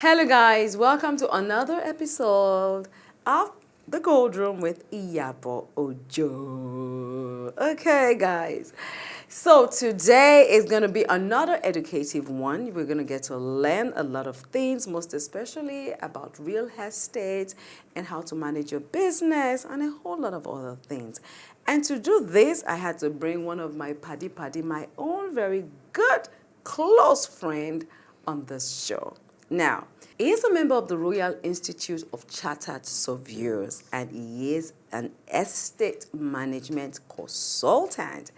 Hello guys, welcome to another episode of The Gold Room with Iyabo Ojo. Okay guys, so today is going to be another educative one. We're going to get to learn a lot of things, most especially about real estate and how to manage your business and a whole lot of other things. And to do this, I had to bring one of my paddy, my own very good, close friend on this show. Now, he is a member of the Royal Institute of Chartered Surveyors and he is an estate management consultant.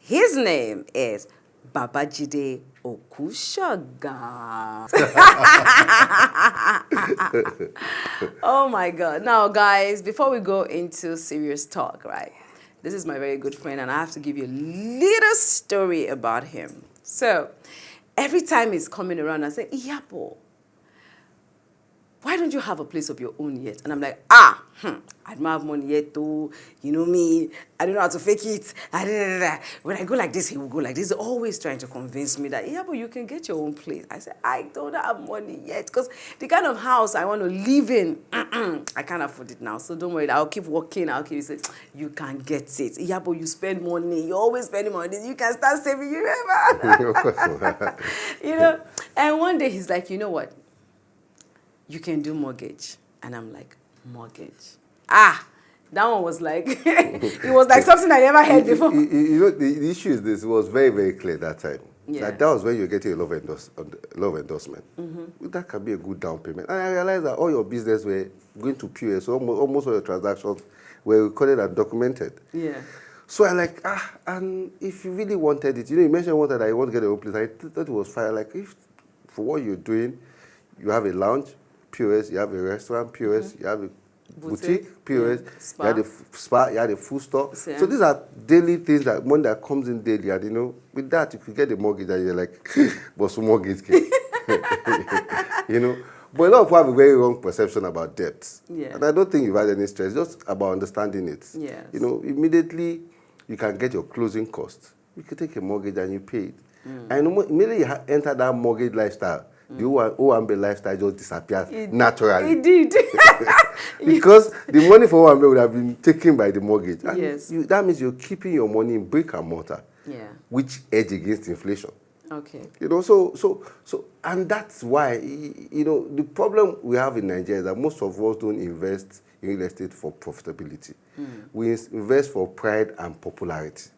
His name is Babajide okusaga. Oh my God. Now, guys, before we go into serious talk, right? This is my very good friend, and I have to give you a little story about him. So, every time he's coming around, I say, Iyabo, why don't you have a place of your own yet? And I'm like, I don't have money yet too. You know me, I don't know how to fake it. When I go like this, he will go like this. He's always trying to convince me that, yeah, but you can get your own place. I said, I don't have money yet because the kind of house I want to live in, I can't afford it now. So don't worry, I'll keep working. I'll keep saying, you can get it. Yeah, but you spend money. You always spend money. You can start saving, you remember? You know, and one day he's like, you know what? You can do mortgage. And I'm like, mortgage? That one was like, it was like something I never heard before. You know, the issue is this, it was very, very clear that time. Yeah. That was when you're getting a lot of endorsement. That can be a good down payment. And I realized that all your business were going to POS, so almost all your transactions were recorded and documented. Yeah. So I like, and if you really wanted it, you know, you mentioned one that I want to get a own place. I thought it was fine. Like, if for what you're doing, you have a lounge, POS, you have a restaurant, POS, you have a boutique, POS, you have a spa, you have a food store. Yeah. So these are daily things that money that comes in daily, and you know, with that you could get a mortgage, and you're like, bosun mortgage came. You know, but a lot of people have a very wrong perception about debt. Yeah. And I don't think you've had any stress, just about understanding it. Yes. You know, immediately you can get your closing costs. You can take a mortgage and you pay it. And immediately you enter that mortgage lifestyle, the Owambe lifestyle just disappears naturally. It did. Because the money for Owambe would have been taken by the mortgage. And Yes. that means you're keeping your money in brick and mortar, Yeah. which edge against inflation. Okay. You know, so, and that's why, you know, the problem we have in Nigeria is that most of us don't invest in real estate for profitability. We invest for pride and popularity.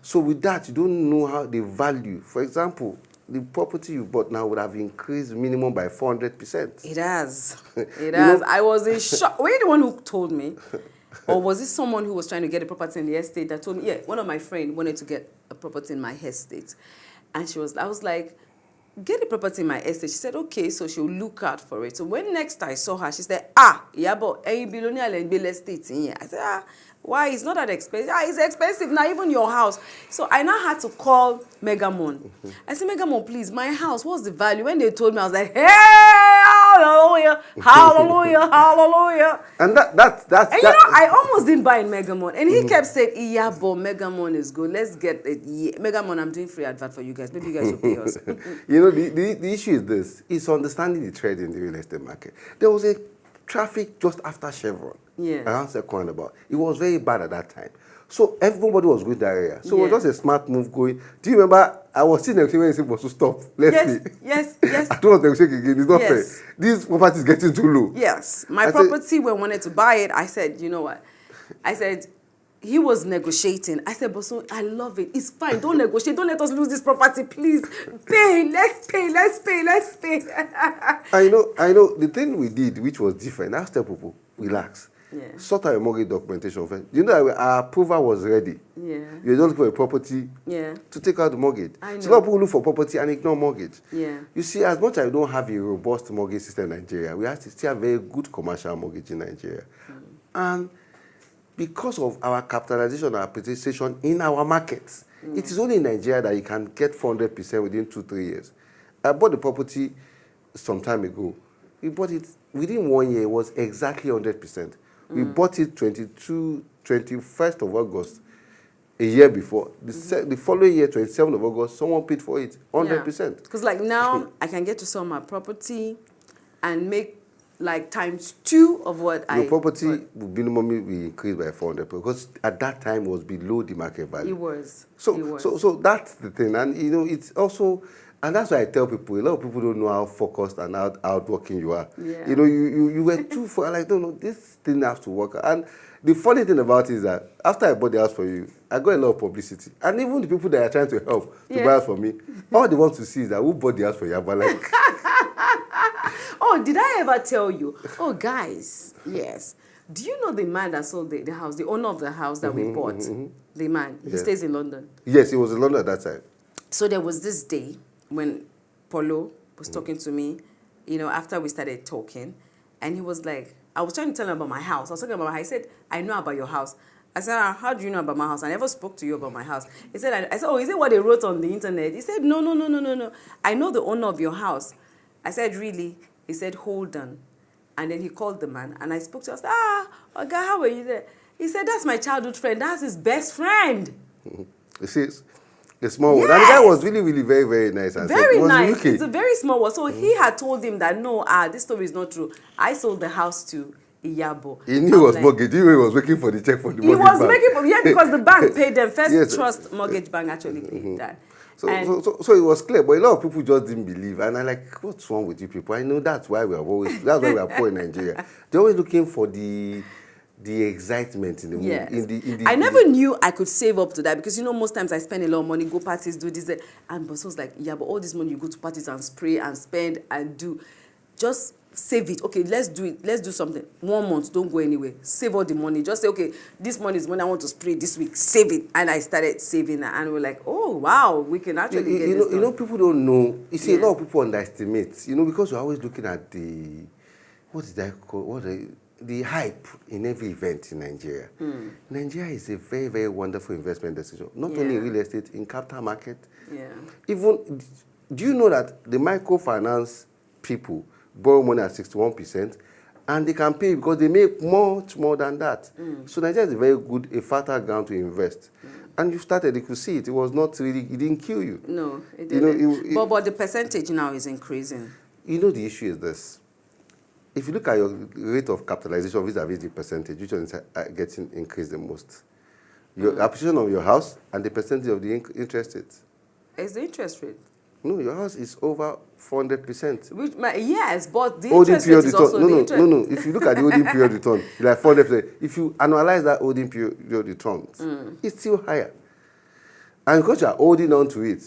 So with that, you don't know how the value, for example, the property you bought now would have increased minimum by 400%. It has. It has. has. I was in shock. Were you the one who told me? Or was it someone who was trying to get a property in the estate that told me, yeah, one of my friends wanted to get a property in my estate. And I was like, get a property in my estate. She said, okay, so she'll look out for it. So when next I saw her, she said, Iyabo, estate in here. I said, why? It's not that expensive. It's expensive now, even your house. So I now had to call Megamon. I said, Megamon, please, my house, what's the value? When they told me, I was like, hey, hallelujah, hallelujah, hallelujah. And that's And you know, I almost didn't buy in Megamon. And he kept saying, Iyabo, Megamon is good. Let's get it. Yeah. Megamon, I'm doing free advert for you guys. Maybe you guys will pay us. You know, the issue is this. It's understanding the trade in the real estate market. There was a traffic just after Chevron. Yes. Around second about. It was very bad at that time. So everybody was going that area. So it was just a smart move going. Do you remember I was still negotiating when he said was to stop? Let's see. Yes. I don't want to negotiate again. It's not fair. This property is getting too low. Yes. My property, when I wanted to buy it, I said, you know what? I said, he was negotiating. I said, Bosun, I love it. It's fine. Don't negotiate. Don't let us lose this property, please. Pay. Let's pay. I know. The thing we did, which was different, I asked people, relax. Yeah. Sort out your mortgage documentation first. You know that our approval was ready. Yeah. You're just looking for a property Yeah. to take out the mortgage. I know. So a lot of people look for property and ignore mortgage. Yeah. You see, as much as we don't have a robust mortgage system in Nigeria, we have to still have very good commercial mortgage in Nigeria. And because of our capitalization and appreciation in our markets, it is only in Nigeria that you can get 400% within 2-3 years. I bought the property some time ago. We bought it within 1 year, it was exactly 100%. We bought it 21st of August, a year before. The following year, 27th of August, someone paid for it, 100%. Because like now, I can get to sell my property and make like ×2 of what Your property minimally will increase by 400% because at that time it was below the market value. It was. So that's the thing, and you know it's also, and that's why I tell people, a lot of people don't know how focused and how outworking you are. Yeah. You know, you were too far, like, no, this thing has to work. And the funny thing about it is that after I bought the house for you, I got a lot of publicity, and even the people that are trying to help to buy it for me, all they want to see is that who bought the house for you, but like. Oh, did I ever tell you? Oh, guys, yes. Do you know the man that sold the house, the owner of the house that we bought? The man, he stays in London. Yes, he was in London at that time. So there was this day when Polo was talking to me, you know, after we started talking, and he was like, I was trying to tell him about my house. I was talking about my house. He said, I know about your house. I said, how do you know about my house? I never spoke to you about my house. He said, I said, oh, is it what they wrote on the internet? He said, no. I know the owner of your house. I said, really? He said, hold on. And then he called the man, and I spoke to him. I said, okay, how are you there? He said, that's my childhood friend. That's his best friend. You see, a small one. And the guy was really, really very, very nice. And very so nice. UK. It's a very small one. So he had told him that, no, this story is not true. I sold the house to Iyabo. He knew it was mortgage. He knew he was waiting for the check from the mortgage bank. He was making for, because the bank paid them. First Trust Mortgage Bank actually paid that. So it was clear, but a lot of people just didn't believe. And I'm like, what's wrong with you people? I know that's why we are poor in Nigeria. They're always looking for the excitement in the mood. I never knew I could save up to that because, you know, most times I spend a lot of money, go parties, do this, that. And Bosun was like, yeah, but all this money you go to parties and spray and spend and do. Just save it. Okay, let's do it. Let's do something. 1 month, don't go anywhere. Save all the money. Just say, okay, this money is money I want to spray this week. Save it. And I started saving it. And we're like, oh, wow, we can actually get this done. You know, people don't know. You see, a lot of people underestimate. You know, because you're always looking at the, what is that called? The hype in every event in Nigeria. Nigeria is a very, very wonderful investment decision. Not only in real estate, in capital market. Yeah. Even, do you know that the microfinance people borrow money at 61%, and they can pay because they make much more than that. So Nigeria is a very good, a fertile ground to invest. And you started, you could see it. It was not really, it didn't kill you. No, it didn't. You know, but the percentage now is increasing. You know, the issue is this. If you look at your rate of capitalization vis-a-vis the percentage, which one is getting increased the most? Your appreciation of your house and the percentage of the interest rate. It's the interest rate. No, your house is over 400%. Yes, but the interest rate is also the interest. No. If you look at the holding period return, it's like 400%. If you annualize that holding period returns, it's still higher. And because you are holding on to it,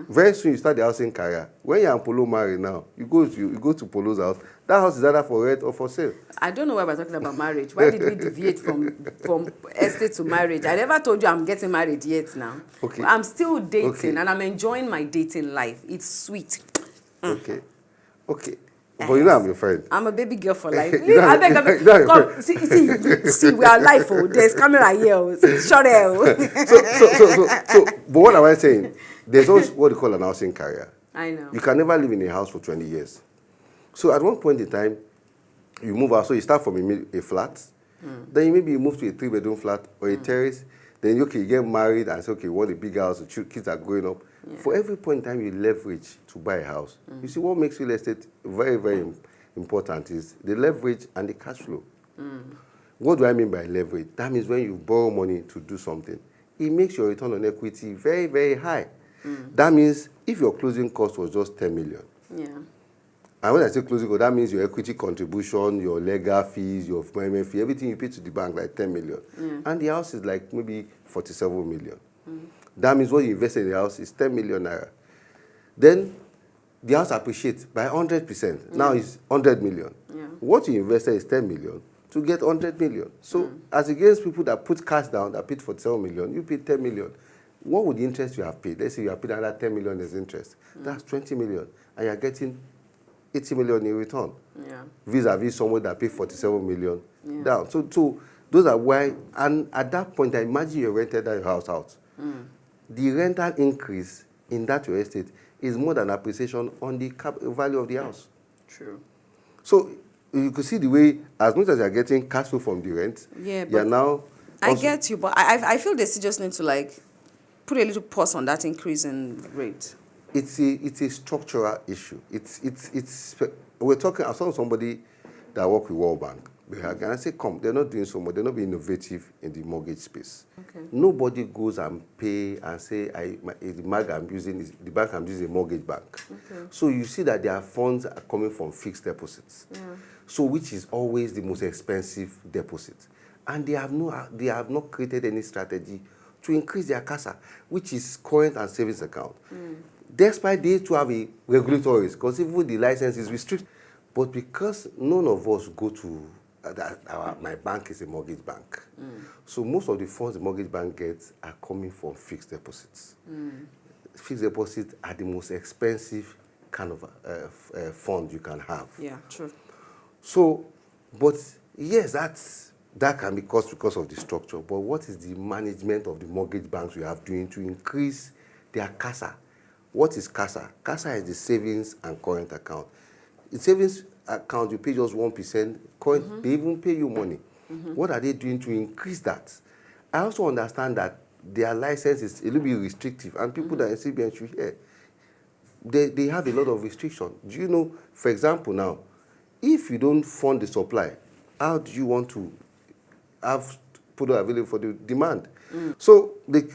very soon you start the housing career. When you're in Polo married now, you go to Polo's house. That house is either for rent or for sale. I don't know why we're talking about marriage. Why did we deviate from estate to marriage? I never told you I'm getting married yet now. Okay. I'm still dating and I'm enjoying my dating life. It's sweet. Okay. But you know I'm your friend. I'm a baby girl for life. I beg. Come, see, we are live. There's camera here. Shut up. So, but what am I saying? There's also what you call an housing career. I know. You can never live in a house for 20 years. So at one point in time, you move out. So you start from a flat. Then maybe you move to a 3-bedroom flat or a terrace. Then, okay, you get married and say, okay, you want a big house. The kids are growing up. For every point in time you leverage to buy a house, you see what makes real estate very, very important is the leverage and the cash flow. What do I mean by leverage? That means when you borrow money to do something, it makes your return on equity very, very high. That means if your closing cost was just 10 million, and when I say closing cost, that means your equity contribution, your legal fees, your employment fee, everything you pay to the bank, like 10 million. And the house is like maybe 47 million. That means what you invested in the house is 10 million naira. Then the house appreciates by 100%. Now it's 100 million. What you invested is 10 million. to get 100 million. So as against people that put cash down, that paid 47 million, you paid 10 million. What would the interest you have paid? Let's say you have paid another 10 million as interest. That's 20 million. And you're getting 80 million in return. Yeah. Vis-a-vis someone that paid 47 million down. So those are why, and at that point, I imagine you rented your house out. The rental increase in that real estate is more than appreciation on the value of the house. True. So you could see the way, as much as you're getting cash flow from the rent, you're now... I get you, but I feel they still just need to like put a little pause on that increase in rate. It's a structural issue. We're talking, I saw somebody that worked with World Bank. And I say, come, they're not doing so much. They're not being innovative in the mortgage space. Okay. Nobody goes and pay and say, the bank I'm using is a mortgage bank. Okay. So you see that their funds are coming from fixed deposits. Yeah. So which is always the most expensive deposit. And they have not created any strategy to increase their CASA, which is current and savings account. Despite they to have a regulatory risk, because even the license is restricted. But because none of us go to my bank is a mortgage bank. So most of the funds the mortgage bank gets are coming from fixed deposits. Fixed deposits are the most expensive kind of fund you can have. Yeah, true. So, but yes, that can be caused because of the structure. But what is the management of the mortgage banks we have doing to increase their CASA? What is CASA? CASA is the savings and current account. In savings account, you pay just 1%. Current, they even pay you money. What are they doing to increase that? I also understand that their license is a little bit restrictive, and people that are in CBN should hear. They have a lot of restriction. Do you know, for example, now, if you don't fund the supply, how do you want to have product available for the demand? So the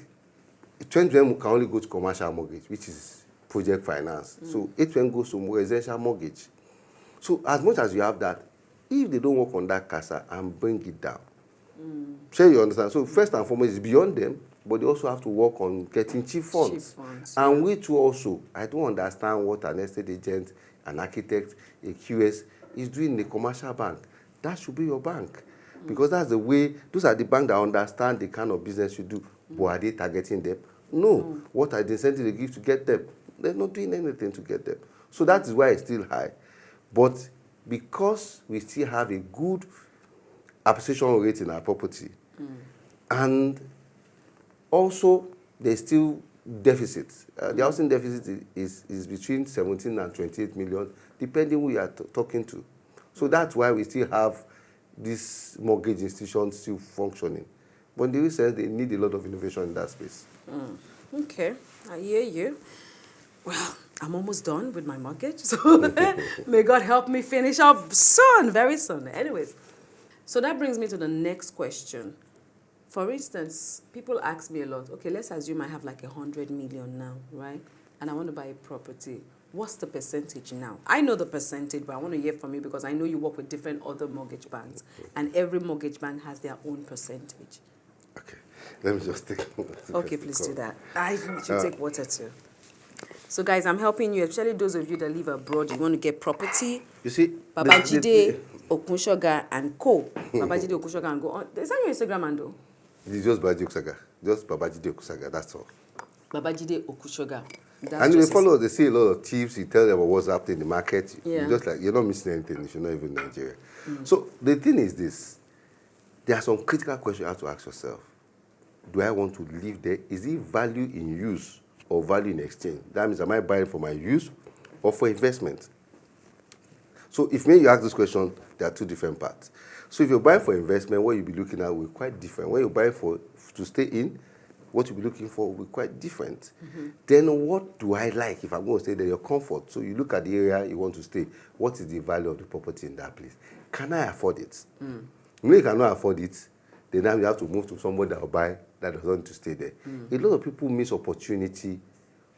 20% can only go to commercial mortgage, which is project finance. So 8% goes to residential mortgage. So as much as you have that, if they don't work on that CASA and bring it down, sure you understand. So first and foremost, it's beyond them, but they also have to work on getting cheap funds. And we too also, I don't understand what an estate agent, an architect, a QS is doing in a commercial bank. That should be your bank. Because that's the way, those are the banks that understand the kind of business you do. But are they targeting them? No. What are the incentives they give to get them? They're not doing anything to get them. So that is why it's still high. But because we still have a good appreciation rate in our property, and also there's still deficits. The housing deficit is between 17 and 28 million, depending who you are talking to. So that's why we still have these mortgage institutions still functioning. But in the real sense, they need a lot of innovation in that space. Okay, I hear you. Well, I'm almost done with my mortgage, so may God help me finish up soon, very soon. Anyways, so that brings me to the next question. For instance, people ask me a lot, okay, let's assume I have like 100 million now, right? And I want to buy a property. What's the percentage now? I know the percentage, but I want to hear from you because I know you work with different other mortgage banks, and every mortgage bank has their own percentage. Okay, let me just take... Okay, please do that. I should take water too. So guys, I'm helping you, especially those of you that live abroad, you want to get property. You see, Babajide, Okusaga, and Co. Babajide, Okusaga, and Go. Is that your Instagram handle? It's just Babajide Okusaga. Just Babajide Okusaga, that's all. Babajide Okusaga. And they follow, they see a lot of tips, you tell them about what's happening in the market. Yeah. You're just like, you're not missing anything if you're not even in Nigeria. So the thing is this, there are some critical questions you have to ask yourself. Do I want to live there? Is it value in use or value in exchange? That means, am I buying for my use or for investment? So if you ask this question, there are two different parts. So if you're buying for investment, what you'll be looking at will be quite different. When you're buying to stay in, what you'll be looking for will be quite different. Then what do I like if I'm going to stay there? Your comfort. So you look at the area you want to stay. What is the value of the property in that place? Can I afford it? When you cannot afford it, then now you have to move to somebody that will buy that doesn't want to stay there. A lot of people miss opportunity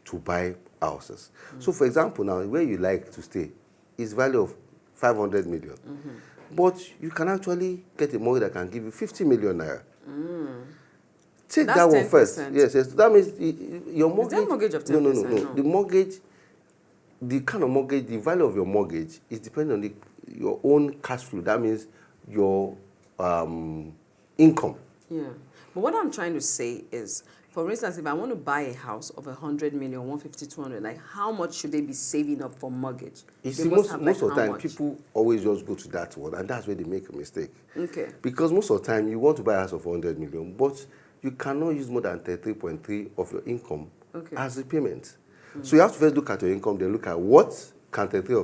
to buy houses. So for example now, where you like to stay is value of 500 million. But you can actually get a mortgage that can give you 50 million naira. Take That's that one 10%. first. Yes. That means your mortgage... Is that mortgage of 10%? No. The mortgage, the kind of mortgage, the value of your mortgage is depending on your own cash flow. That means your income. Yeah. But what I'm trying to say is, for instance, if I want to buy a house of 100 million, 150, 200, like how much should they be saving up for mortgage? You They see, must have, most like, of the how time, much? people always just go to that one, and that's where they make a mistake. Okay. Because most of the time, you want to buy a house of 100 million, but you cannot use more than 33.3 of your income as repayment. So you have to first look at your income, then look at what can 33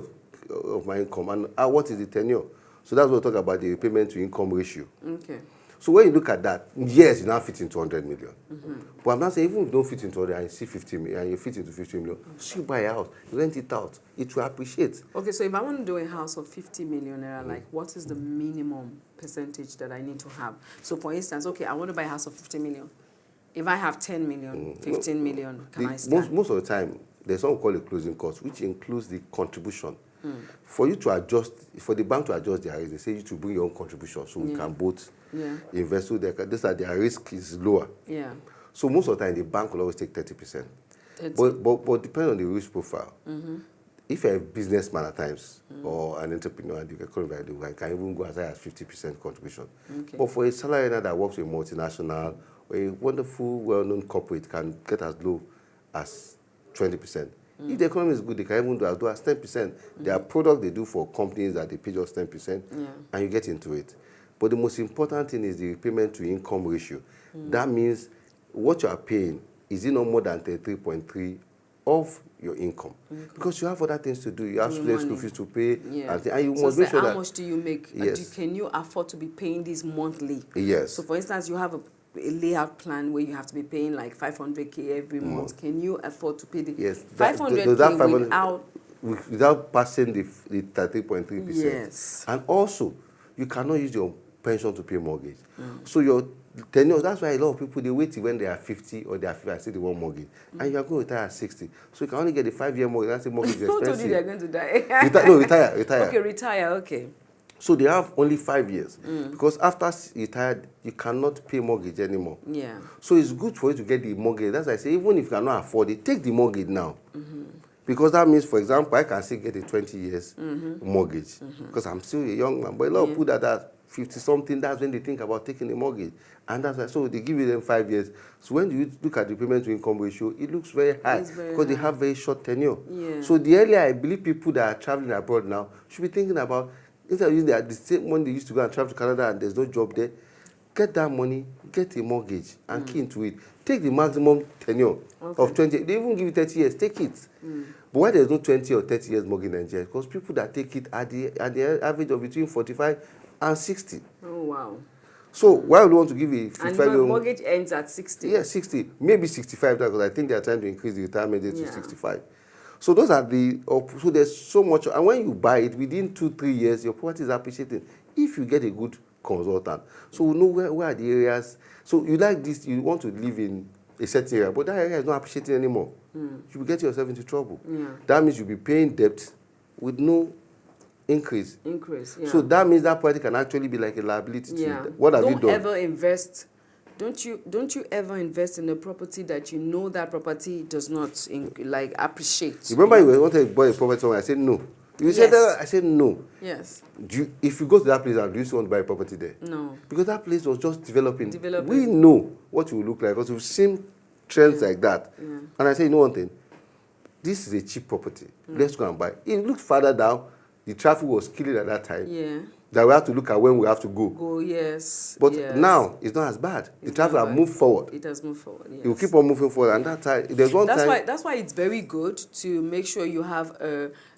of my income, and what is the tenure. So that's what we talk about, the repayment to income ratio. Okay. So when you look at that, yes, you now fit into 100 million. But I'm not saying even if you don't fit into 100 and you see 50 million, and you fit into 50 million, you buy a house, rent it out, it will appreciate. Okay, so if I want to do a house of 50 million naira, like what is the minimum percentage that I need to have? So for instance, okay, I want to buy a house of 50 million. If I have 10 million, 15 million, can I start? Most of the time, there's something called a closing cost, which includes the contribution. For you to adjust, for the bank to adjust their risk, they say you to bring your own contribution so we can both invest. So their risk is lower. Yeah. So most of the time, the bank will always take 30%. 30. But depending on the risk profile, if you're a businessman at times or an entrepreneur and you get very low, you can even go as high as 50% contribution. Okay. But for a salary earner that works with a multinational or a wonderful, well-known corporate can get as low as 20%. If the economy is good, they can even do as low as 10%. There are products they do for companies that they pay just 10%, and you get into it. But the most important thing is the repayment to income ratio. That means what you are paying, is it no more than 33.3 of your income? Because you have other things to do. You have student school fees to pay, and you must make sure how much do you make? Yes. Can you afford to be paying this monthly? Yes. So for instance, you have a layout plan where you have to be paying like 500K every month. Can you afford to pay the 500K without passing the 33.3%? Yes. And also, you cannot use your pension to pay mortgage. So your tenure, that's why a lot of people, they wait till when they are 50 or they are 50 and say they want mortgage. And you are going to retire at 60. So you can only get a 5-year mortgage. That's a mortgage is expensive. Who told you they're going to die? Retire. Okay, retire, okay. So they have only 5 years. Because after retired, you cannot pay mortgage anymore. Yeah. So it's good for you to get the mortgage. That's why I say, even if you cannot afford it, take the mortgage now. Because that means, for example, I can still get a 20 years mortgage. Because I'm still a young man. But a lot of people that are 50-something, that's when they think about taking a mortgage. And that's why, so they give you them 5 years. So when you look at the payment to income ratio, it looks very high because they have very short tenure. Yeah. So the earlier, I believe people that are traveling abroad now should be thinking about, instead of using the same money they used to go and travel to Canada and there's no job there, get that money, get a mortgage and key into it. Take the maximum tenure of 20. They even give you 30 years, take it. But why there's no 20 or 30 years mortgage in Nigeria? Because people that take it at the average of between 45 and 60. Oh, wow. So why would you want to give a 55-year-old? And mortgage ends at 60. Yeah, 60. Maybe 65, because I think they are trying to increase the retirement age to 65. So those are so there's so much. And when you buy it, within 2-3 years, your property is appreciating. If you get a good consultant. So we know where are the areas. So you like this, you want to live in a certain area, but that area is not appreciating anymore. You will get yourself into trouble. That means you'll be paying debt with no increase. So that means that property can actually be like a liability to you. What have you done? Don't you ever invest in a property that you know that property does not appreciate? Remember you wanted to buy a property somewhere, I said no. You said that, I said no. Yes. If you go to that place, do you still want to buy a property there? No. Because that place was just developing. We know what it will look like because we've seen trends like that. And I say, you know one thing? This is a cheap property. Let's go and buy. It looked farther down. The traffic was killing at that time. Yeah. That we have to look at when we have to go. Yes. But now, it's not as bad. The traffic has moved forward. It has moved forward, yes. It will keep on moving forward. And that's why it's very good to make sure you have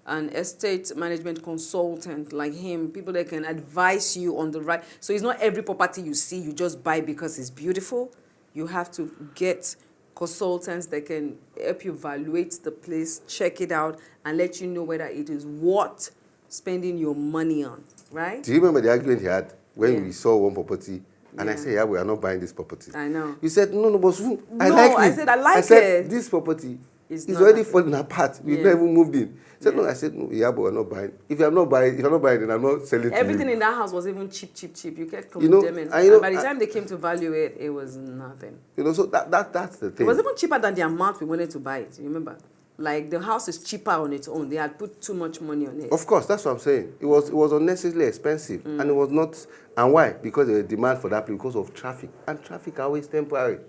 an estate management consultant like him, people that can advise you on the right. So it's not every property you see, you just buy because it's beautiful. You have to get consultants that can help you evaluate the place, check it out, and let you know whether it is worth spending your money on, right? Do you remember the argument he had when we saw one property? And I said, we are not buying this property. I know. You said, no, but I like it. I said, this property is already falling apart. We've not even moved in. He said, no, I said, no, Iyabo, we're not buying. If you're not buying, then I'm not selling to you. Everything in that house was even cheap. You kept condemning. And by the time they came to value it, it was nothing. So that's the thing. It was even cheaper than the amount we wanted to buy it. You remember? Like the house is cheaper on its own. They had put too much money on it. Of course, that's what I'm saying. It was unnecessarily expensive, and it was not. And why? Because there was demand for that place because of traffic, and traffic are always temporary.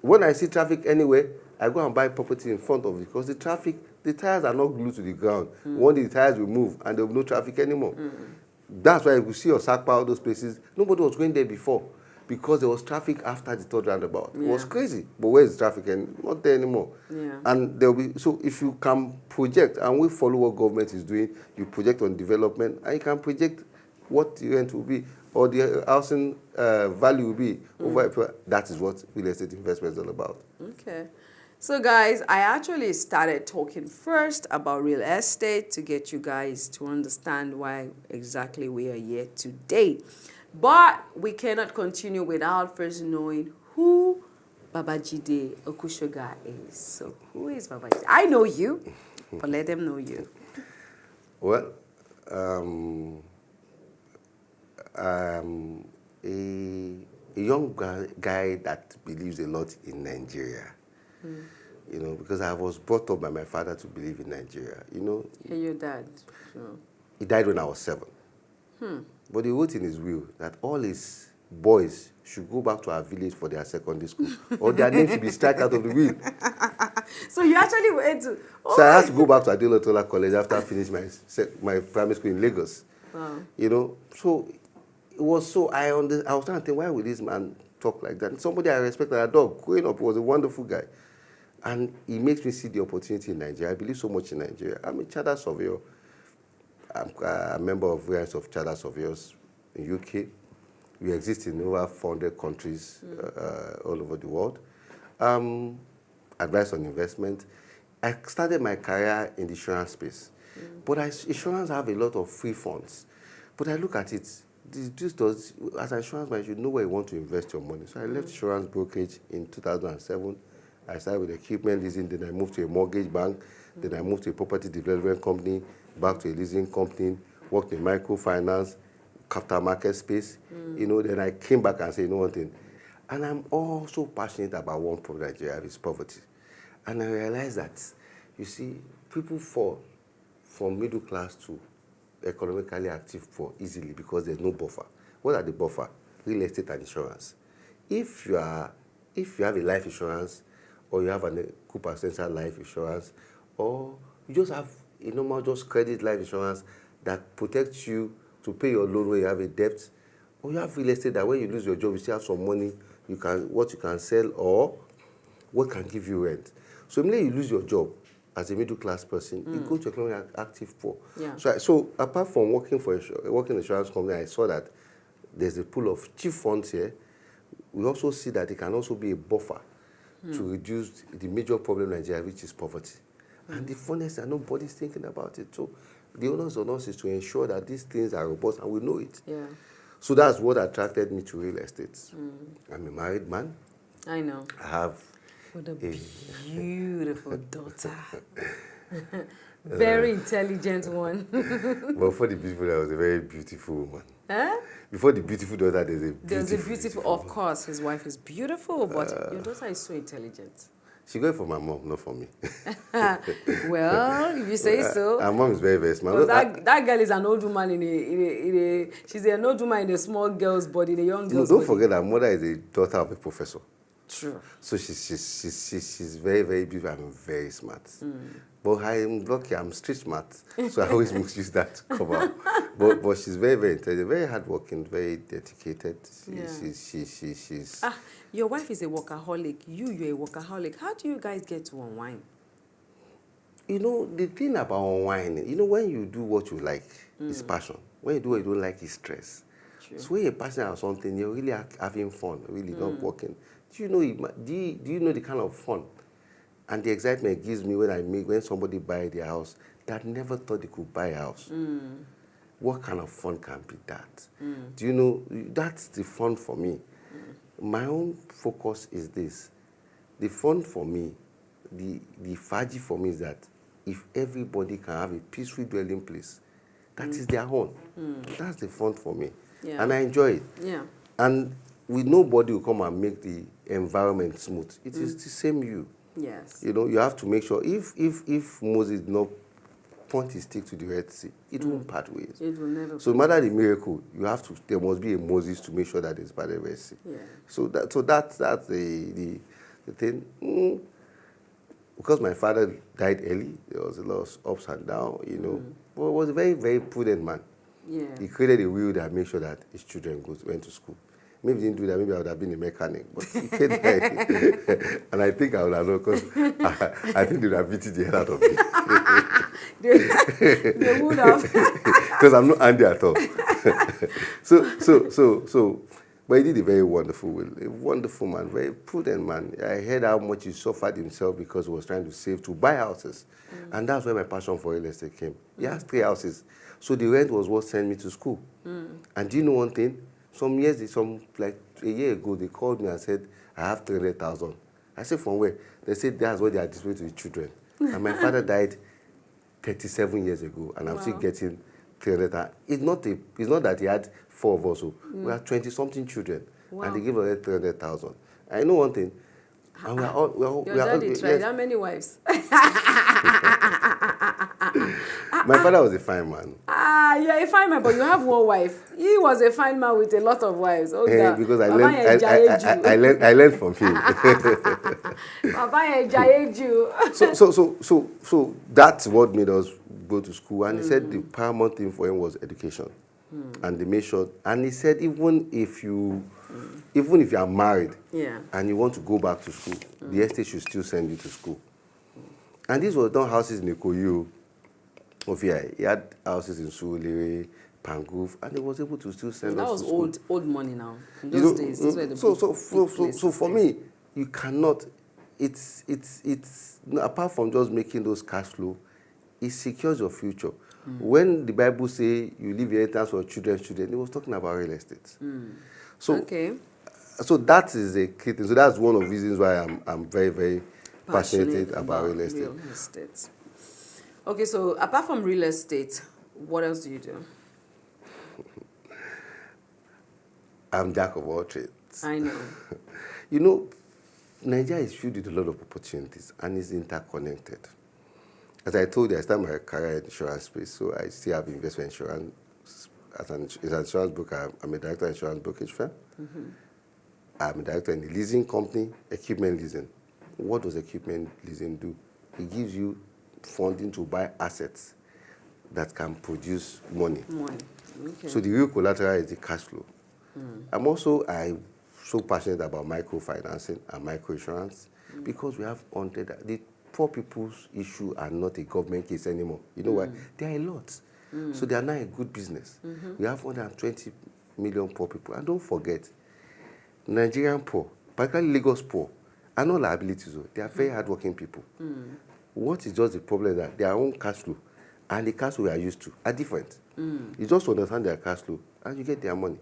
When I see traffic anywhere, I go and buy property in front of it because the traffic, the tires are not glued to the ground. One day the tires will move, and there will be no traffic anymore. That's why you see Osaka, all those places. Nobody was going there before because there was traffic after the third roundabout. It was crazy. But where is the traffic? And not there anymore. And there will be, so if you can project, and we follow what government is doing, you project on development, and you can project what the rent will be or the housing value will be over. That is what real estate investment is all about. Okay. So guys, I actually started talking first about real estate to get you guys to understand why exactly we are here today. But we cannot continue without first knowing who Babajide Okusaga is. So who is Babajide? I know you, but let them know you. Well, I'm a young guy that believes a lot in Nigeria. You know, because I was brought up by my father to believe in Nigeria. You know. Yeah, your dad. Sure. He died when I was 7. But he wrote in his will that all his boys should go back to our village for their secondary school, or their name should be struck out of the will. So you actually went to... Oh. So I had to go back to Adelotola College after I finished my primary school in Lagos. Wow. You know, so it was so, I was trying to think, why would this man talk like that? And somebody I respect and adore, growing up, was a wonderful guy. And he makes me see the opportunity in Nigeria. I believe so much in Nigeria. I'm a chartered surveyor. I'm a member of various of chartered surveyors in UK. We exist in over 400 countries all over the world. Advice on investment. I started my career in the insurance space. But insurance have a lot of free funds. But I look at it, this does, as an insurance man, you should know where you want to invest your money. So I left insurance brokerage in 2007. I started with equipment leasing, then I moved to a mortgage bank, then I moved to a property development company, back to a leasing company, worked in microfinance, capital market space. You know, then I came back and said, you know one thing, and I'm also passionate about one problem in Nigeria, is poverty. And I realized that, you see, people fall from middle class to economically active poor easily because there's no buffer. What are the buffer? Real estate and insurance. If you have a life insurance, or you have a group essential life insurance, or you just have a normal just credit life insurance that protects you to pay your loan when you have a debt, or you have real estate that when you lose your job, you still have some money, what you can sell, or what can give you rent. So immediately you lose your job as a middle class person, you go to economically active poor. Yeah. So apart from working in insurance company, I saw that there's a pool of cheap funds here. We also see that it can also be a buffer to reduce the major problem in Nigeria, which is poverty. And the funniest is that nobody's thinking about it. So the onus on us is to ensure that these things are robust and we know it. Yeah. So that's what attracted me to real estate. I'm a married man. I know. I have What a beautiful daughter. Very intelligent one. But for the beautiful, I was a very beautiful woman. Huh? Before the beautiful daughter, There's a beautiful, of course, his wife is beautiful, but your daughter is so intelligent. She got it for my mom, not for me. Well, if you say so. Her mom is very, very smart. That girl is an old woman she's an old woman in a small girl's body, in a young girl's body. Don't forget that mother is a daughter of a professor. True. So she's very, very beautiful and very smart. But I'm lucky, I'm street smart. So I always use that to cover. But she's very, very intelligent, very hardworking, very dedicated. She's Your wife is a workaholic. You're a workaholic. How do you guys get to unwind? You know, the thing about unwinding, you know, when you do what you like, it's passion. When you do what you don't like, it's stress. True. So when you're passionate about something, you're really having fun, really not working. Do you know the kind of fun and the excitement it gives me when somebody buy their house that never thought they could buy a house? What kind of fun can be that? Do you know, that's the fun for me. My own focus is this. The fun for me, the faji for me is that if everybody can have a peaceful dwelling place, that is their own. That's the fun for me. Yeah. And I enjoy it. Yeah. And nobody will come and make the environment smooth. It is the same you. Yes. You know, you have to make sure if Moses did not point his stick to the Red Sea, it won't part ways. It will never. So no matter the miracle, you have to. There must be a Moses to make sure that it's part of the Red Sea. Yeah. So that's the thing. Because my father died early, there was a lot of ups and downs. You know, but he was a very, very prudent man. Yeah. He created a will that made sure that his children went to school. Maybe he didn't do that. Maybe I would have been a mechanic. But he came back. And I think I would have known because I think they would have beaten the hell out of me. They would have. Because I'm not Andy at all. So, but he did a very wonderful will. A wonderful man, very prudent man. I heard how much he suffered himself because he was trying to save to buy houses. And that's where my passion for real estate came. He has 3 houses. So the rent was what sent me to school. And do you know one thing? Like a year ago, they called me and said, I have 300,000. I said, from where? They said, that's what they are distributing to the children. And my father died 37 years ago, and I'm still getting 300,000. It's not that he had 4 of us. So we had 20-something children, and they gave us 300,000. I know one thing. And Your daddy tried. Yes. How many wives? My father was a fine man. You're a fine man, but you have 1 wife. He was a fine man with a lot of wives. Oh, because I learned from him. So that's what made us go to school. And he said the paramount thing for him was education. And they made sure. And he said even if you are married and you want to go back to school, the estate should still send you to school. And these were done houses in Ikoyi. He had houses in Surulere, Pangrove, and he was able to still send us to school. That was old money now. In those days, those were the so for me, you cannot. It's apart from just making those cash flow, it secures your future. When the Bible say you leave your inheritance for children's children, it was talking about real estate. So that is a key thing. So that's one of the reasons why I'm very, very passionate about real estate. Okay, so apart from real estate, what else do you do? I'm jack of all trades. I know. You know, Nigeria is filled with a lot of opportunities and is interconnected. As I told you, I started my career in the insurance space, so I still have investment insurance. As an insurance broker, I'm a director of insurance brokerage firm. I'm a director in the leasing company, equipment leasing. What does equipment leasing do? It gives you funding to buy assets that can produce money. Okay. So the real collateral is the cash flow. I'm so passionate about microfinancing and microinsurance because we have the poor people's issue are not a government case anymore. You know why? There are a lot. So they are now a good business. We have 120 million poor people. And don't forget, Nigerian poor, particularly Lagos poor, are not liabilities. They are very hardworking people. What is just the problem is that their own cash flow and the cash flow we are used to are different. You just understand their cash flow and you get their money.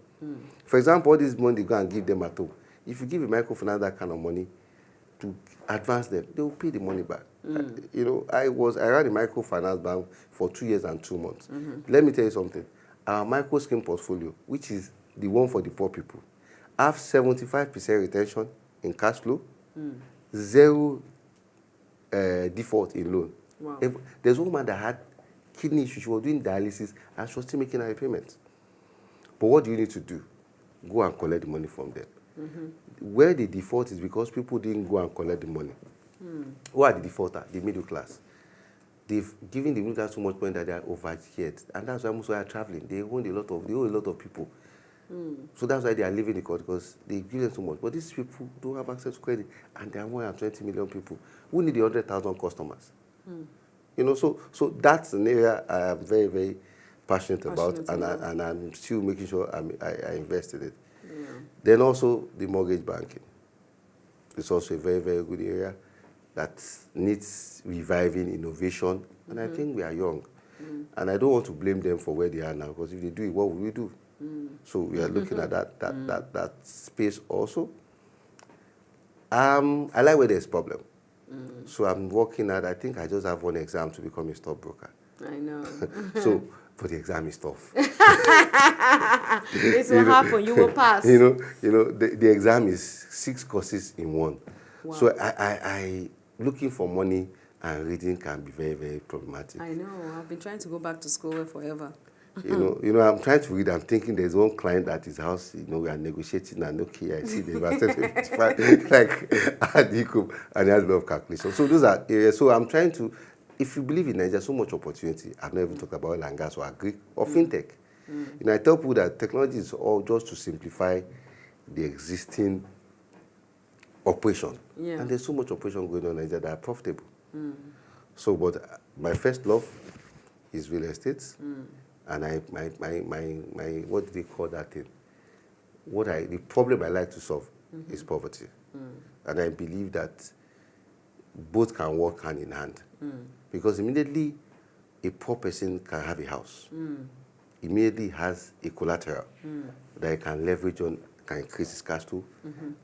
For example, all this money they go and give them at home. If you give a microfinance that kind of money to advance them, they will pay the money back. You know, I ran a microfinance bank for 2 years and 2 months. Let me tell you something. Our micro scheme portfolio, which is the one for the poor people, have 75% retention in cash flow, 0 default in loan. Wow. There's a woman that had kidney issues. She was doing dialysis and she was still making her repayments. But what do you need to do? Go and collect the money from them. Where the default is because people didn't go and collect the money. Who are the defaulters? The middle class. They've given the middle class so much money that they are overheated. And that's why most of them are traveling. They owe a lot of people. So that's why they are leaving the country because they give them so much. But these people don't have access to credit. And there are more than 20 million people who need 100,000 customers. You know, so that's an area I am very, very passionate about. And I'm still making sure I invest in it. Then also the mortgage banking. It's also a very, very good area that needs reviving innovation. And I think we are young. And I don't want to blame them for where they are now, because if they do it, what will we do? So we are looking at that space also. I like where there's problem. So I'm working at, I think I just have one exam to become a stockbroker. I know. So, but the exam is tough. It will happen. You will pass. The exam is 6 courses in one. Wow. So looking for money and reading can be very, very problematic. I know. I've been trying to go back to school forever. I'm trying to read. I'm thinking there's one client at his house. We are negotiating, and okay, I see they've accepted 55, like, and he has a lot of calculation. So those are areas. So I'm trying to. If you believe in Nigeria, so much opportunity. I've never even talked about oil and gas or agri or fintech. I tell people that technology is all just to simplify the existing operation. Yeah. And there's so much operation going on in Nigeria that are profitable. So, but my first love is real estate. And my what do they call that thing? The problem I like to solve is poverty. And I believe that both can work hand in hand. Because immediately a poor person can have a house. Immediately has a collateral that he can leverage on, can increase his cash flow.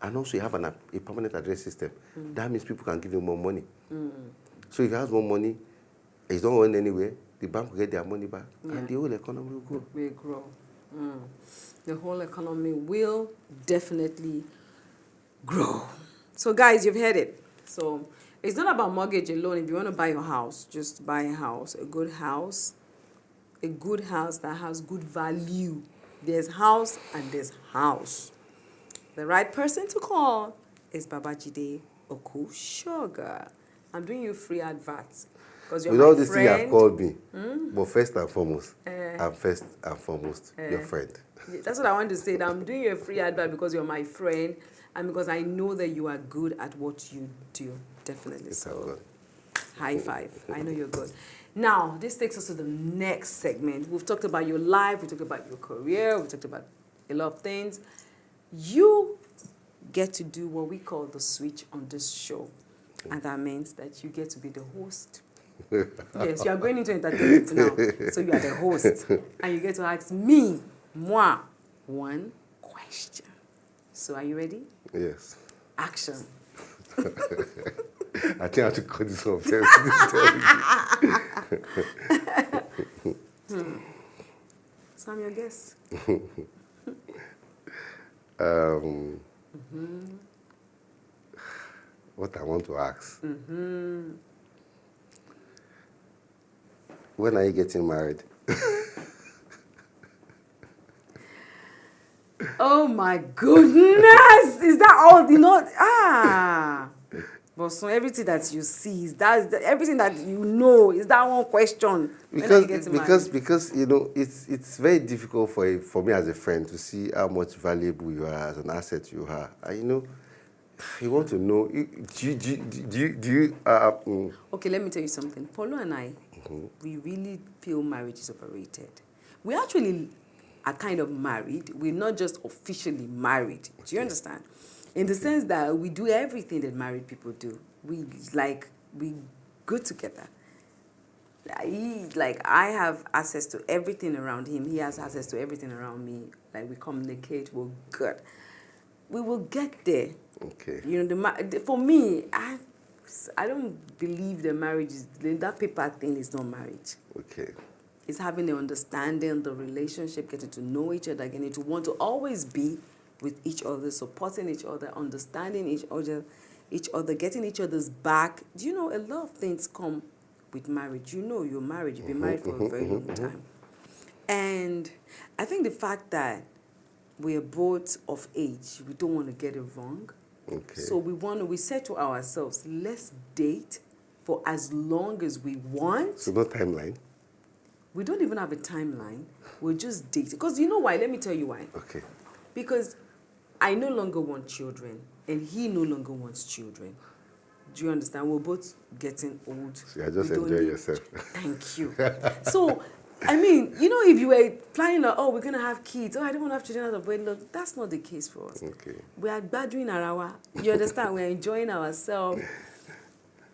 And also you have a permanent address system. That means people can give him more money. So if he has more money, he's not going anywhere, the bank will get their money back, and the whole economy will grow. Will grow. The whole economy will definitely grow. So guys, you've heard it. So it's not about mortgage alone. If you want to buy your house, just buy a house, a good house that has good value. There's house and there's house. The right person to call is Babajide Okusaga. I'm doing you free adverts. Because you're With all my this thing you have called me, but first and foremost, your friend. That's what I want to say. That I'm doing you a free advert because you're my friend and because I know that you are good at what you do. Definitely. So, high five. I know you're good. Now, this takes us to the next segment. We've talked about your life. We talked about your career. We talked about a lot of things. You get to do what we call the switch on this show. And that means that you get to be the host. Yes, you are going into entertainment now. So you are the host. And you get to ask me, one question. So are you ready? Yes. Action. I think I have to cut this off. So I'm your guest. What I want to ask. When are you getting married? Oh my goodness! Is that all? Bosun, everything that you see, everything that you know, is that one question? Because it's very difficult for me as a friend to see how much valuable you are as an asset you are. And you want to know, Okay, let me tell you something. Polo and I, we really feel marriage is overrated. We actually are kind of married. We're not just officially married. Do you understand? In the sense that we do everything that married people do. We good together. I have access to everything around him. He has access to everything around me. Like, we communicate, we're good. We will get there. Okay. For me, I don't believe that marriage is, that paper thing is not marriage. Okay. It's having the understanding, the relationship, getting to know each other, getting to want to always be with each other, supporting each other, understanding each other, getting each other's back. Do you know, a lot of things come with marriage. You're married. You've been married for a very long time. And I think the fact that we are both of age, we don't want to get it wrong. Okay. So we said to ourselves, let's date for as long as we want. So no timeline? We don't even have a timeline. We're just dating. Because you know why? Let me tell you why. Okay. Because I no longer want children, and he no longer wants children. Do you understand? We're both getting old. So you're just enjoying yourself. Thank you. So, I mean, if you were planning, we're going to have kids. I don't want to have children out of wedlock. That's not the case for us. Okay. We are badgering our. You understand? We're enjoying ourselves.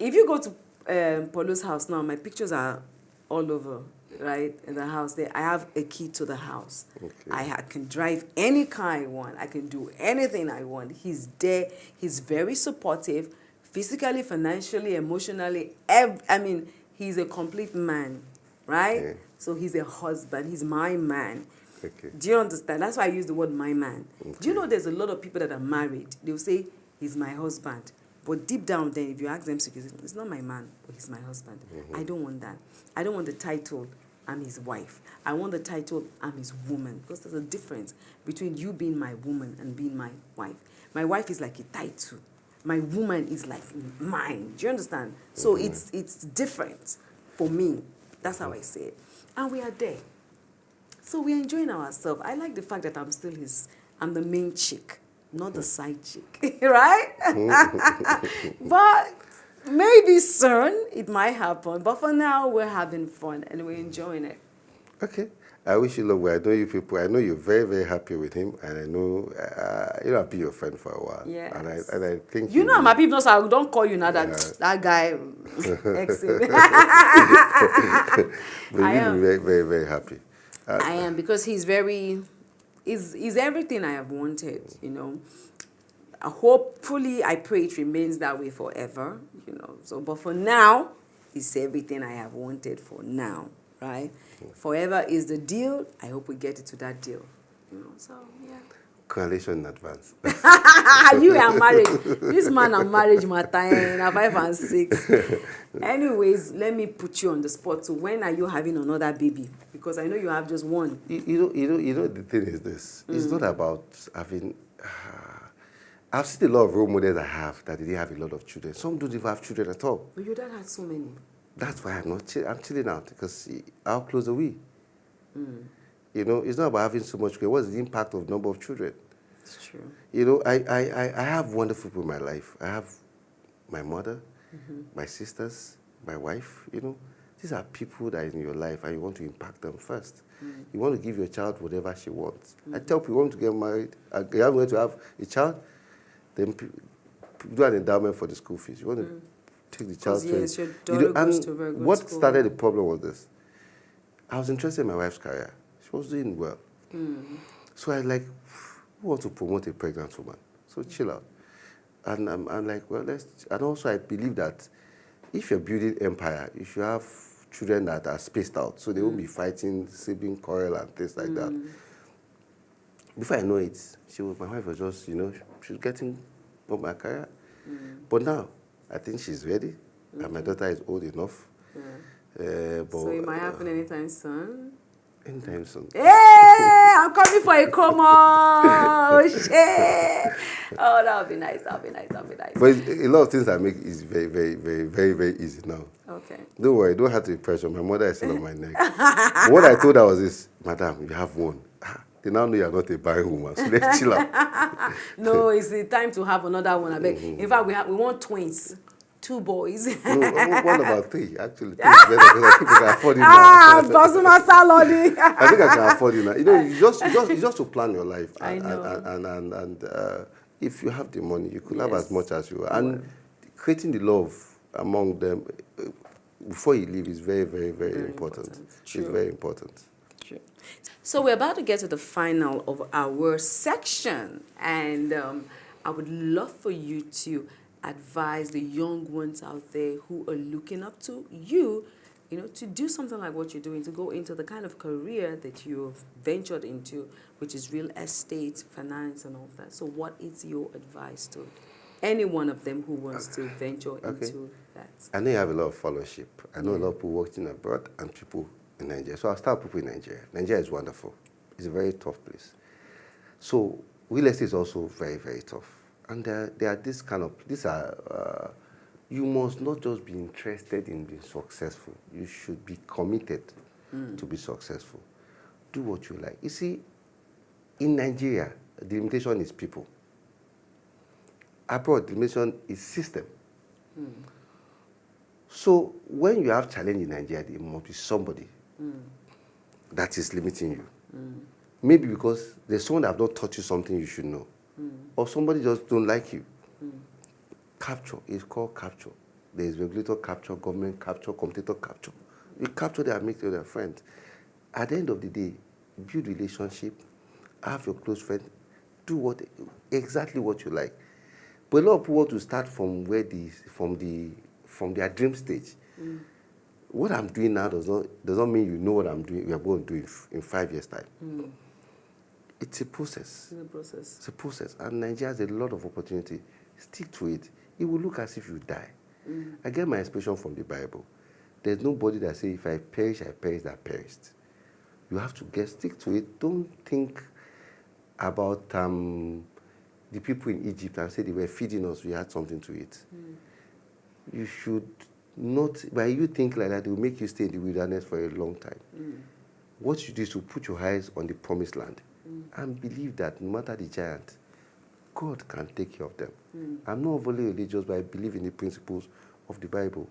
If you go to Polo's house now, my pictures are all over, right, in the house there. I have a key to the house. Okay. I can drive any car I want. I can do anything I want. He's there. He's very supportive, physically, financially, emotionally. He's a complete man, right? Okay. So he's a husband. He's my man. Okay. Do you understand? That's why I use the word my man. Okay. Do you know there's a lot of people that are married? They'll say, he's my husband. But deep down then, if you ask them seriously, it's not my man, but he's my husband. I don't want that. I don't want the title, I'm his wife. I want the title, I'm his woman. Because there's a difference between you being my woman and being my wife. My wife is like a title. My woman is like mine. Do you understand? So it's different for me. That's how I say it. And we are there. So we're enjoying ourselves. I like the fact that I'm the main chick, not the side chick, right? But maybe soon it might happen. But for now, we're having fun and we're enjoying it. Okay. I wish you luck. Well, I know you people. I know you're very, very happy with him, and I know I'll be your friend for a while. Yes. And I think You know I'm happy, so I don't call you now that that guy ex. But you'll be very, very, very happy. I am, because he's everything I have wanted, you know. Hopefully, I pray it remains that way forever, you know. So, but for now, it's everything I have wanted for now, right? Forever is the deal. I hope we get it to that deal, you know. So, yeah. Congratulations in advance. You are married. This man are marriage matter in 5 and 6. Anyways, let me put you on the spot. So when are you having another baby? Because I know you have just one. You know. The thing is this. It's not about having. I've seen a lot of role models I have that they didn't have a lot of children. Some don't even have children at all. But your dad had so many. That's why I'm chilling out, because how close are we? You know, it's not about having so much children. What's the impact of number of children? It's true. You know, I have wonderful people in my life. I have my mother, my sisters, my wife, you know. These are people that are in your life and you want to impact them first. You want to give your child whatever she wants. I tell people, you want to get married, you are going to have a child, then do an endowment for the school fees. You want to take the child to yes, your daughter goes to a very good what school. started the problem was this. I was interested in my wife's career. She was doing well. So I like, who wants to promote a pregnant woman? So chill out. And I'm like, well, and also I believe that if you're building empire, you should have children that are spaced out, so they won't be fighting, sibling quarrel and things like that. Before I know it, my wife was just, you know, she was getting up my career. But now, I think she's ready, and my daughter is old enough. But, so it might happen anytime soon? Anytime soon. Hey, I'm coming for a commotion. Oh, that'll be nice. That'll be nice. But a lot of things I make is very, very, very, very, very easy now. Okay. Don't worry, don't have to be pressure. My mother is still on my neck. But what I told her was this, Madam, you have one. They now know you're not a barren woman, so let's chill out. No, it's the time to have another one. I beg. In fact, we want twins. 2 boys. No, what about 3, actually? 3 is better, because I think I can afford it now. Bosun salary. I think I can afford it now. You know, you just to plan your life. I know. And if you have the money, you could have as much as you want. And creating the love among them before you leave is very, very, very important. It's very important. True. So we're about to get to the final of our section. And I would love for you to advise the young ones out there who are looking up to you, you know, to do something like what you're doing, to go into the kind of career that you've ventured into, which is real estate, finance, and all of that. So what is your advice to any one of them who wants to venture into that? I know you have a lot of followership. I know a lot of people working abroad and people in Nigeria. So I'll start with people in Nigeria. Nigeria is wonderful. It's a very tough place. So real estate is also very, very tough. And there are you must not just be interested in being successful. You should be committed to be successful. Do what you like. You see, in Nigeria, the limitation is people. Abroad, the limitation is system. So when you have challenge in Nigeria, there must be somebody that is limiting you. Maybe because there's someone that have not taught you something you should know. Or somebody just don't like you. Capture is called capture. There is regulator capture, government capture, competitor capture. You capture them and make them their friends. At the end of the day, build relationship, have your close friend, do exactly what you like. But a lot of people want to start from from their dream stage. What I'm doing now does not mean you know what I'm doing. We are going to do in 5 years' time. It's a process. It's a process. And Nigeria has a lot of opportunity. Stick to it. it will look as if you die. I get my inspiration from the Bible. There's nobody that says, if I perish, that perished. You have to stick to it. Don't think about the people in Egypt and say they were feeding us, we had something to eat. You should not, by you think like that, it will make you stay in the wilderness for a long time. What you do is to put your eyes on the promised land and believe that no matter the giant, God can take care of them. I'm not overly religious, but I believe in the principles of the Bible.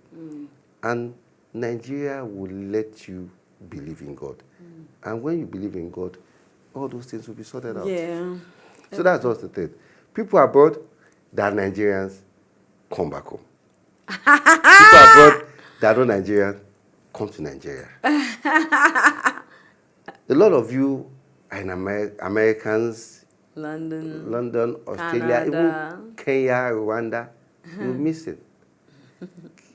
And Nigeria will let you believe in God. And when you believe in God, all those things will be sorted out. Yeah. So that's just the thing. People abroad that are Nigerians come back home. People abroad that are not Nigerians come to Nigeria. A lot of you are in Americans, London, Australia, Canada. even Kenya, Rwanda. You'll miss it.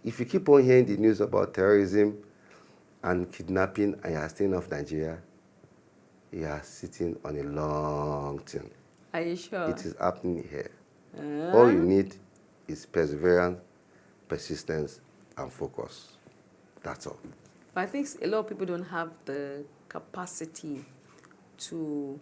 If you keep on hearing the news about terrorism and kidnapping and you are staying off Nigeria, you are sitting on a long thing. Are you sure? It is happening here. All you need is perseverance, persistence, and focus. That's all. But I think a lot of people don't have the capacity to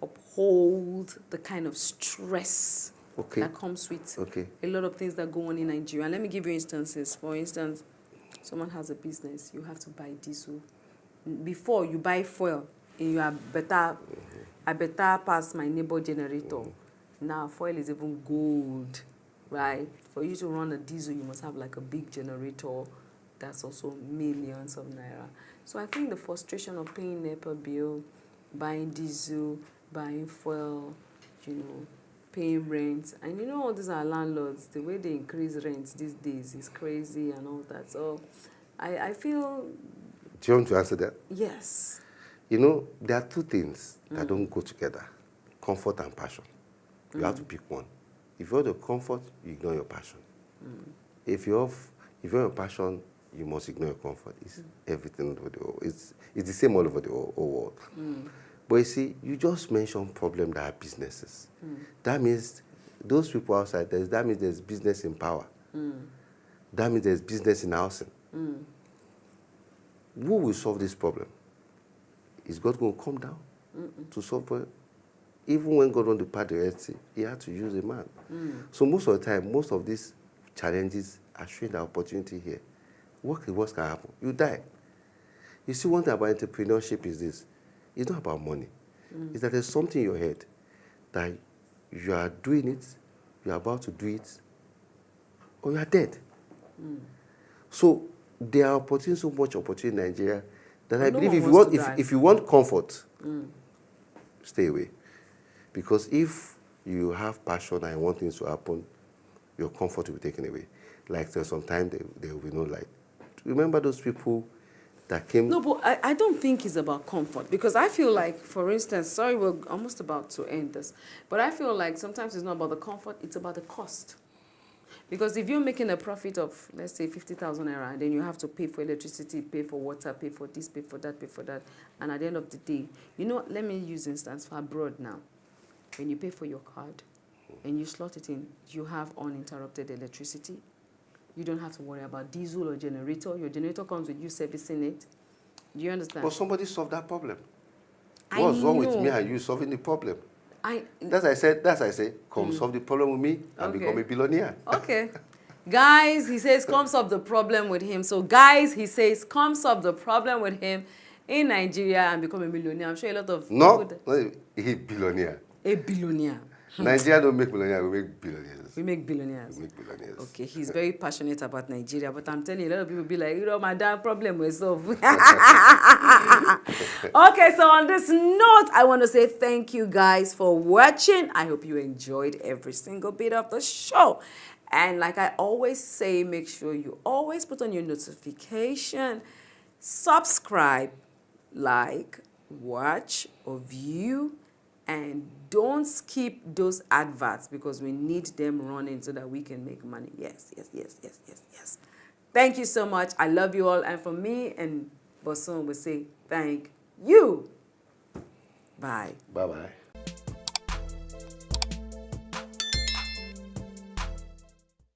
uphold the kind of stress that comes with a lot of things that go on in Nigeria. And let me give you instances. For instance, someone has a business, you have to buy diesel. Before you buy fuel, you are better, I better pass my neighbor generator. Now fuel is even gold, right? For you to run a diesel, you must have like a big generator. That's also millions of naira. So I think the frustration of paying NEPA bill, buying diesel, buying fuel, paying rent. And all these are landlords. The way they increase rent these days is crazy and all that. So I feel... Do you want to answer that? Yes. There are two things that don't go together. Comfort and passion. You have to pick one. If you want your comfort, you ignore your passion. If you want your passion, you must ignore your comfort. It's everything over the world. It's the same all over the whole world. But you see, you just mentioned problems that are businesses. That means those people outside, that means there's business in power. That means there's business in housing. Who will solve this problem? Is God going to come down to solve it? Even when God wanted to part the Red Sea, he had to use a man. So most of the time, most of these challenges are showing the opportunity here. What can happen? You die. You see, one thing about entrepreneurship is this. It's not about money. It's that there's something in your head that you are doing it, you are about to do it, or you are dead. So there are so much opportunity in Nigeria that I believe if you want comfort, stay away. Because if you have passion and you want things to happen, your comfort will be taken away. Like there's some time there will be no light. Remember those people that came... No, but I don't think it's about comfort. Because I feel like, for instance, sorry, we're almost about to end this. But I feel like sometimes it's not about the comfort, it's about the cost. Because if you're making a profit of, let's say, 50,000 naira, and then you have to pay for electricity, pay for water, pay for this, pay for that, and at the end of the day, let me use instance for abroad now. When you pay for your card and you slot it in, you have uninterrupted electricity. You don't have to worry about diesel or generator. Your generator comes with you servicing it. Do you understand? But somebody solved that problem. What's wrong with me and you solving the problem? That's I say, come solve the problem with me and become a billionaire. Okay. Guys, he says, come solve the problem with him. So guys, he says, come solve the problem with him in Nigeria and become a millionaire. I'm sure a lot of No, a billionaire. A billionaire. Nigeria don't make millionaires, we make billionaires. We make billionaires. We make billionaires. Okay, he's very passionate about Nigeria, but I'm telling you, a lot of people be like, my damn problem was solved. Okay, so on this note, I want to say thank you guys for watching. I hope you enjoyed every single bit of the show. And like I always say, make sure you always put on your notification, subscribe, like, watch, or view, and don't skip those adverts because we need them running so that we can make money. Yes. Thank you so much. I love you all. And from me and Bosun, we say thank you. Bye. Bye-bye.